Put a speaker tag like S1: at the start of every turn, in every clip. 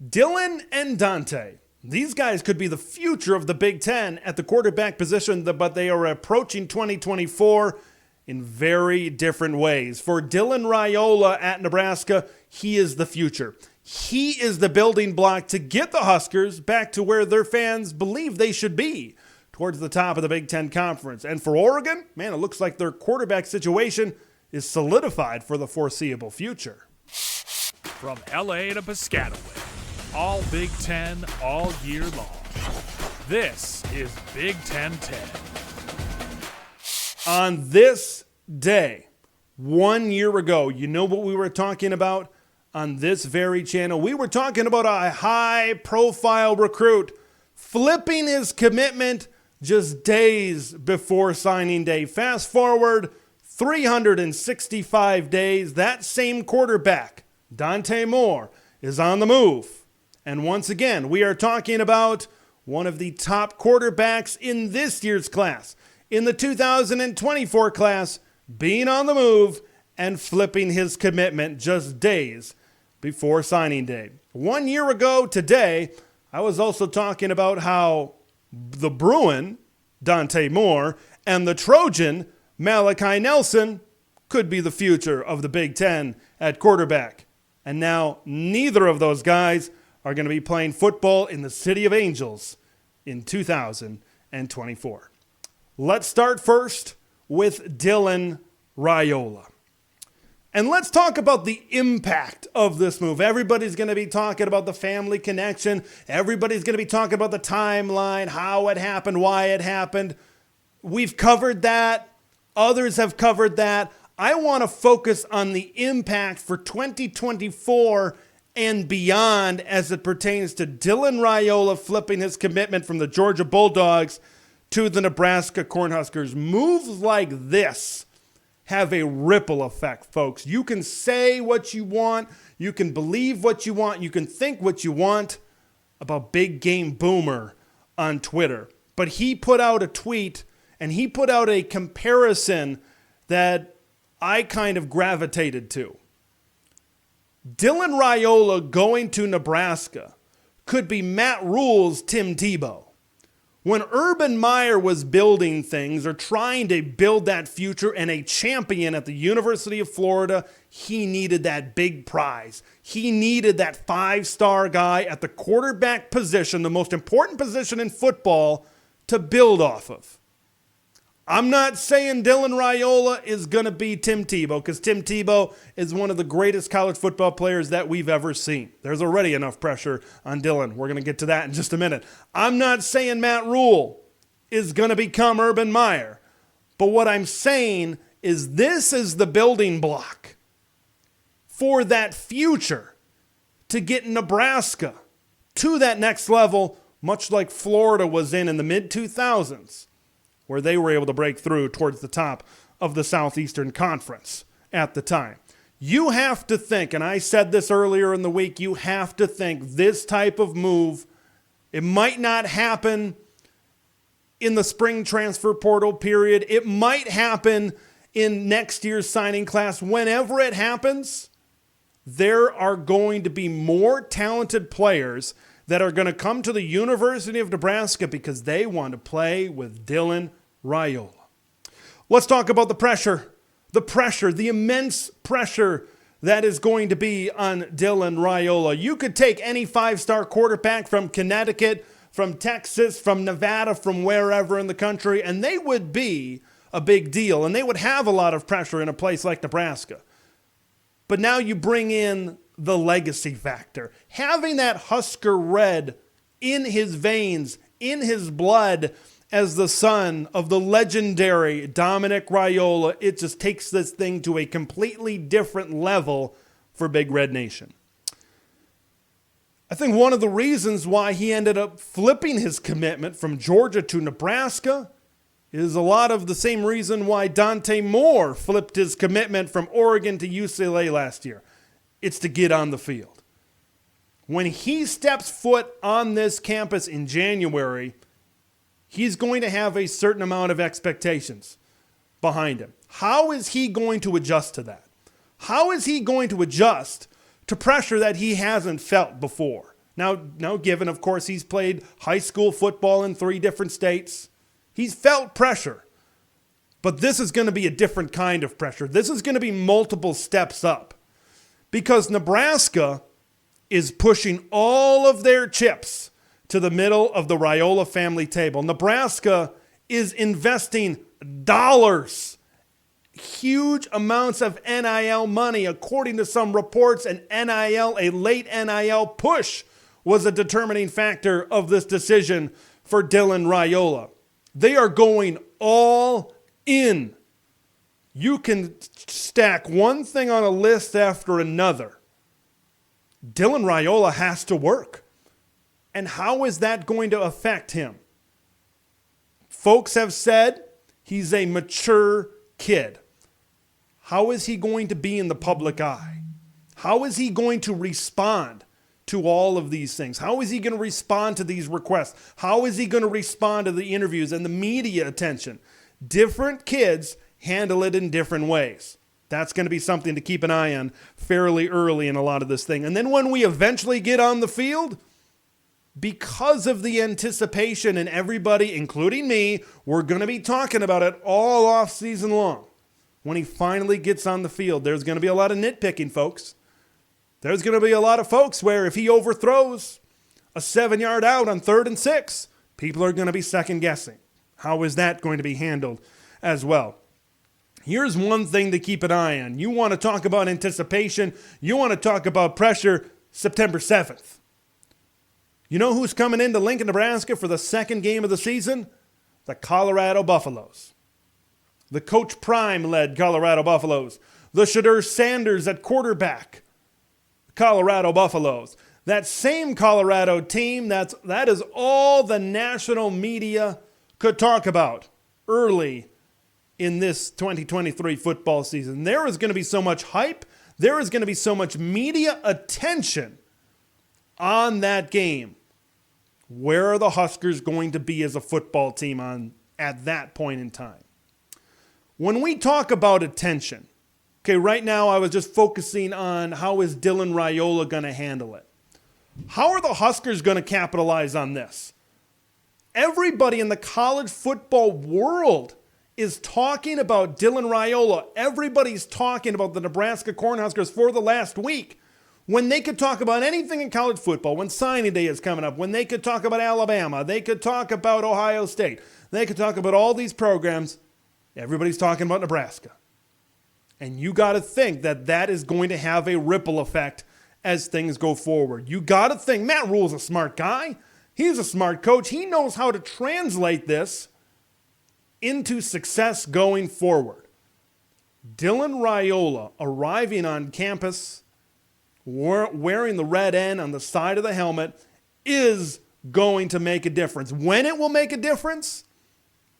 S1: Dylan and Dante. These guys could be the future of the Big Ten at the quarterback position, but they are approaching 2024 in very different ways. For Dylan Raiola at Nebraska, he is the future. He is the building block to get the Huskers back to where their fans believe they should be, towards the top of the Big Ten Conference. And for Oregon, man, it looks like their quarterback situation is solidified for the foreseeable future.
S2: From LA to Piscataway, all Big Ten all year long. This is Big Ten 10.
S1: On this day, 1 year ago, you know what we were talking about on this very channel? We were talking about a high-profile recruit flipping his commitment just days before signing day. Fast forward 365 days, that same quarterback, Dante Moore, is on the move. And once again, we are talking about one of the top quarterbacks in this year's class, in the 2024 class, being on the move and flipping his commitment just days before signing day. 1 year ago today, I was also talking about how the Bruin, Dante Moore, and the Trojan, Malachi Nelson, could be the future of the Big Ten at quarterback. And now neither of those guys are going to be playing football in the City of Angels in 2024. Let's start first with Dylan Raiola. And let's talk about the impact of this move. Everybody's going to be talking about the family connection. Everybody's going to be talking about the timeline, how it happened, why it happened. We've covered that. Others have covered that. I want to focus on the impact for 2024 and beyond as it pertains to Dylan Raiola flipping his commitment from the Georgia Bulldogs to the Nebraska Cornhuskers. Moves like this have a ripple effect, folks. You can say what you want. You can believe what you want. You can think what you want about Big Game Boomer on Twitter. But he put out a tweet and he put out a comparison that I kind of gravitated to. Dylan Raiola going to Nebraska could be Matt Rule's Tim Tebow. When Urban Meyer was building things or trying to build that future and a champion at the University of Florida, he needed that big prize. He needed that five-star guy at the quarterback position, the most important position in football, to build off of. I'm not saying Dylan Raiola is going to be Tim Tebow, because Tim Tebow is one of the greatest college football players that we've ever seen. There's already enough pressure on Dylan. We're going to get to that in just a minute. I'm not saying Matt Rule is going to become Urban Meyer. But what I'm saying is this is the building block for that future to get Nebraska to that next level, much like Florida was in the mid-2000s. Where they were able to break through towards the top of the Southeastern Conference at the time. You have to think, and I said this earlier in the week, you have to think this type of move, it might not happen in the spring transfer portal period. It might happen in next year's signing class. Whenever it happens, there are going to be more talented players that are going to come to the University of Nebraska because they want to play with Dylan Raiola. Let's talk about the pressure, the immense pressure that is going to be on Dylan Raiola. You could take any five-star quarterback from Connecticut, from Texas, from Nevada, from wherever in the country, and they would be a big deal, and they would have a lot of pressure in a place like Nebraska. But now you bring in the legacy factor. Having that Husker red in his veins, in his blood, as the son of the legendary Dominic Raiola, it just takes this thing to a completely different level for Big Red Nation. I think one of the reasons why he ended up flipping his commitment from Georgia to Nebraska is a lot of the same reason why Dante Moore flipped his commitment from Oregon to UCLA last year. It's to get on the field. When he steps foot on this campus in January, he's going to have a certain amount of expectations behind him. How is he going to adjust to that? How is he going to adjust to pressure that he hasn't felt before? Now, given, of course, he's played high school football in 3 different states, he's felt pressure. But this is going to be a different kind of pressure. This is going to be multiple steps up. Because Nebraska is pushing all of their chips to the middle of the Raiola family table. Nebraska is investing dollars, huge amounts of NIL money. According to some reports, a late NIL push was a determining factor of this decision for Dylan Raiola. They are going all in. You can stack one thing on a list after another. Dylan Raiola has to work. And how is that going to affect him? Folks have said he's a mature kid. How is he going to be in the public eye? How is he going to respond to all of these things? How is he going to respond to these requests? How is he going to respond to the interviews and the media attention? Different kids handle it in different ways. That's going to be something to keep an eye on fairly early in a lot of this thing. And then when we eventually get on the field, because of the anticipation and everybody, including me, we're going to be talking about it all off season long. When he finally gets on the field, there's going to be a lot of nitpicking, folks. There's going to be a lot of folks where if he overthrows a 7-yard out on 3rd and 6, people are going to be second guessing. How is that going to be handled as well? Here's one thing to keep an eye on. You want to talk about anticipation. You want to talk about pressure. September 7th. You know who's coming into Lincoln, Nebraska for the second game of the season? The Colorado Buffaloes. The Coach Prime-led Colorado Buffaloes. The Shadur Sanders at quarterback. Colorado Buffaloes. That same Colorado team, that is all the national media could talk about early in this 2023 football season. There is going to be so much hype. There is going to be so much media attention on that game. Where are the Huskers going to be as a football team at that point in time? When we talk about attention, okay, right now I was just focusing on how is Dylan Raiola going to handle it. How are the Huskers going to capitalize on this? Everybody in the college football world is talking about Dylan Raiola. Everybody's talking about the Nebraska Cornhuskers for the last week. When they could talk about anything in college football, when signing day is coming up, when they could talk about Alabama, they could talk about Ohio State, they could talk about all these programs, everybody's talking about Nebraska. And you got to think that that is going to have a ripple effect as things go forward. You got to think, Matt Rule's a smart guy. He's a smart coach. He knows how to translate this into success going forward. Dylan Raiola arriving on campus, wearing the red N on the side of the helmet, is going to make a difference. When it will make a difference,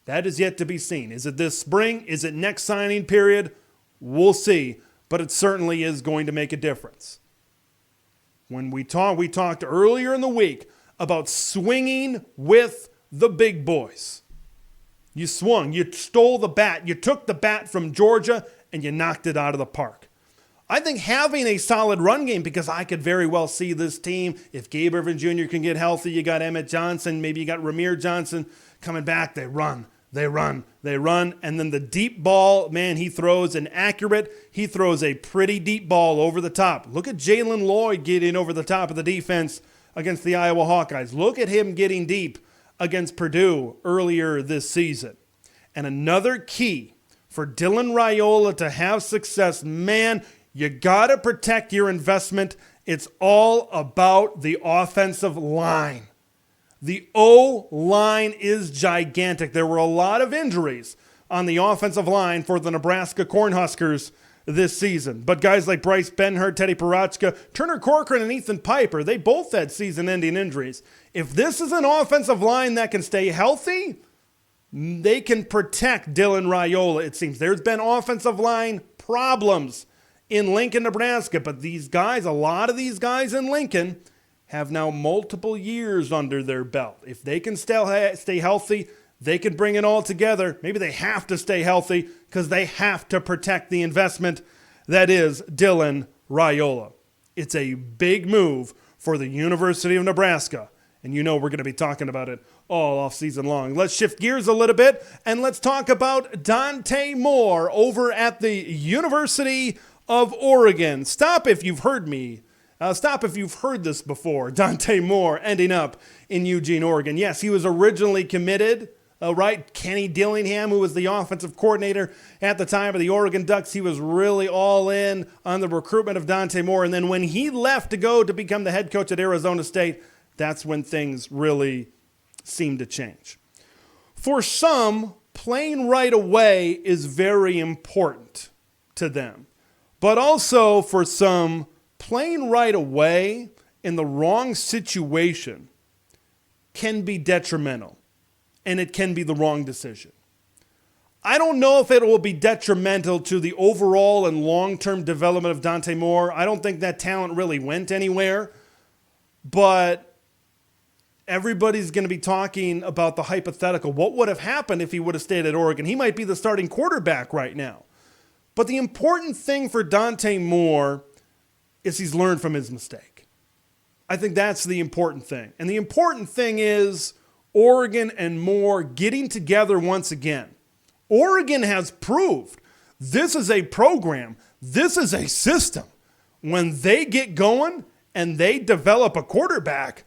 S1: that is yet to be seen. Is it this spring? Is it next signing period? We'll see, but it certainly is going to make a difference. When we talked earlier in the week about swinging with the big boys. You swung, you stole the bat, you took the bat from Georgia, and you knocked it out of the park. I think having a solid run game, because I could very well see this team, if Gabe Irvin Jr. can get healthy, you got Emmett Johnson, maybe you got Ramir Johnson coming back, they run, and then the deep ball, man, he throws he throws a pretty deep ball over the top. Look at Jalen Lloyd getting over the top of the defense against the Iowa Hawkeyes. Look at him getting deep against Purdue earlier this season. And another key for Dylan Raiola to have success, man, you got to protect your investment. It's all about the offensive line. The O-line is gigantic. There were a lot of injuries on the offensive line for the Nebraska Cornhuskers this season. But guys like Bryce Benhart, Teddy Parachka, Turner Corcoran, and Ethan Piper, they both had season-ending injuries. If this is an offensive line that can stay healthy, they can protect Dylan Raiola, it seems. There's been offensive line problems in Lincoln, Nebraska, but these guys, a lot of these guys in Lincoln, have now multiple years under their belt. If they can stay healthy, they can bring it all together. Maybe they have to stay healthy because they have to protect the investment that is Dylan Raiola. It's a big move for the University of Nebraska. And you know we're going to be talking about it all off season long. Let's shift gears a little bit and let's talk about Dante Moore over at the University of Oregon. Stop if you've heard this before. Dante Moore ending up in Eugene, Oregon. Yes, he was originally committed, right? Kenny Dillingham, who was the offensive coordinator at the time of the Oregon Ducks, he was really all in on the recruitment of Dante Moore. And then when he left to go to become the head coach at Arizona State, that's when things really seemed to change. For some, playing right away is very important to them. But also for some, playing right away in the wrong situation can be detrimental, and it can be the wrong decision. I don't know if it will be detrimental to the overall and long-term development of Dante Moore. I don't think that talent really went anywhere, but everybody's going to be talking about the hypothetical. What would have happened if he would have stayed at Oregon? He might be the starting quarterback right now. But the important thing for Dante Moore is he's learned from his mistake. I think that's the important thing. And the important thing is Oregon and Moore getting together once again. Oregon has proved this is a program, this is a system. When they get going and they develop a quarterback,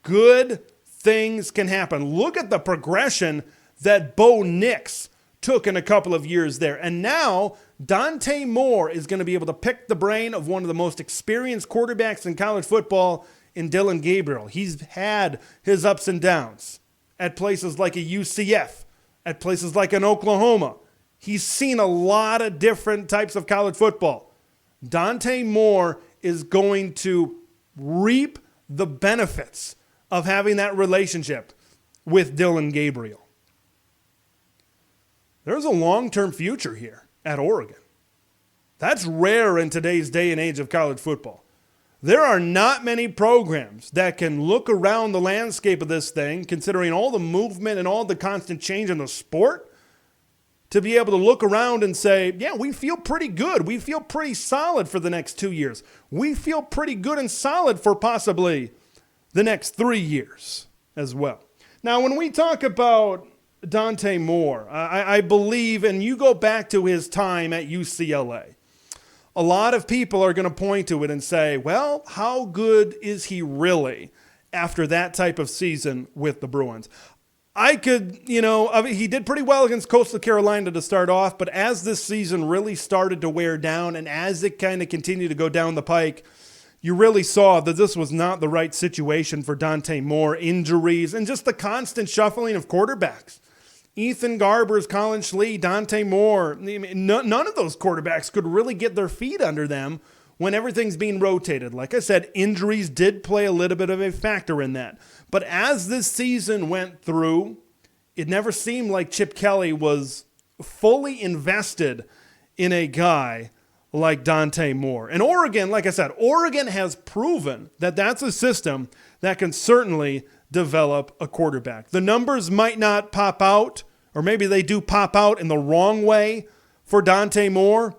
S1: good things can happen. Look at the progression that Bo Nix took in a couple of years there. And now Dante Moore is going to be able to pick the brain of one of the most experienced quarterbacks in college football in Dillon Gabriel. He's had his ups and downs at places like a UCF, at places like an Oklahoma. He's seen a lot of different types of college football. Dante Moore is going to reap the benefits of having that relationship with Dillon Gabriel. There's a long-term future here at Oregon. That's rare in today's day and age of college football. There are not many programs that can look around the landscape of this thing, considering all the movement and all the constant change in the sport, to be able to look around and say, yeah, we feel pretty good. We feel pretty solid for the next 2 years. We feel pretty good and solid for possibly the next 3 years as well. Now, when we talk about Dante Moore, I believe, and you go back to his time at UCLA, a lot of people are going to point to it and say, well, how good is he really after that type of season with the Bruins? He did pretty well against Coastal Carolina to start off, but as this season really started to wear down and as it kind of continued to go down the pike, you really saw that this was not the right situation for Dante Moore. Injuries and just the constant shuffling of quarterbacks. Ethan Garbers, Colin Schlee, Dante Moore, none of those quarterbacks could really get their feet under them when everything's being rotated. Like I said, injuries did play a little bit of a factor in that. But as this season went through, it never seemed like Chip Kelly was fully invested in a guy like Dante Moore. And Oregon, like I said, Oregon has proven that that's a system that can certainly develop a quarterback. The numbers might not pop out, or maybe they do pop out in the wrong way for Dante Moore,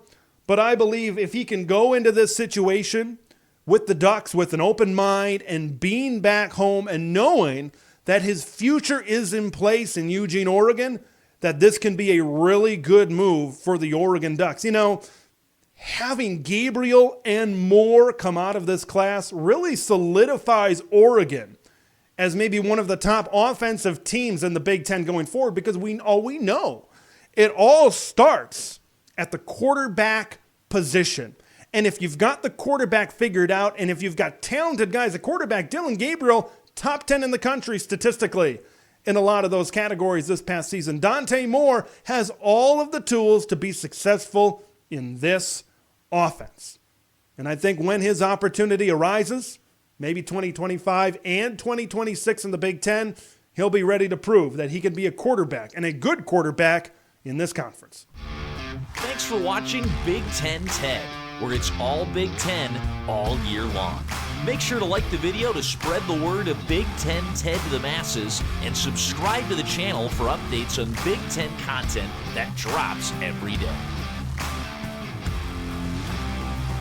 S1: but I believe if he can go into this situation with the Ducks with an open mind and being back home and knowing that his future is in place in Eugene, Oregon, that this can be a really good move for the Oregon Ducks. You know, having Gabriel and Moore come out of this class really solidifies Oregon as maybe one of the top offensive teams in the Big Ten going forward, because we know it all starts at the quarterback position. And if you've got the quarterback figured out, and if you've got talented guys at quarterback, Dillon Gabriel, top 10 in the country statistically in a lot of those categories this past season. Dante Moore has all of the tools to be successful in this offense. And I think when his opportunity arises, maybe 2025 and 2026 in the Big Ten, he'll be ready to prove that he can be a quarterback, and a good quarterback, in this conference.
S3: Thanks for watching Big Ten Ted, where it's all Big Ten all year long. Make sure to like the video to spread the word of Big Ten Ted to the masses, and subscribe to the channel for updates on Big Ten content that drops every day.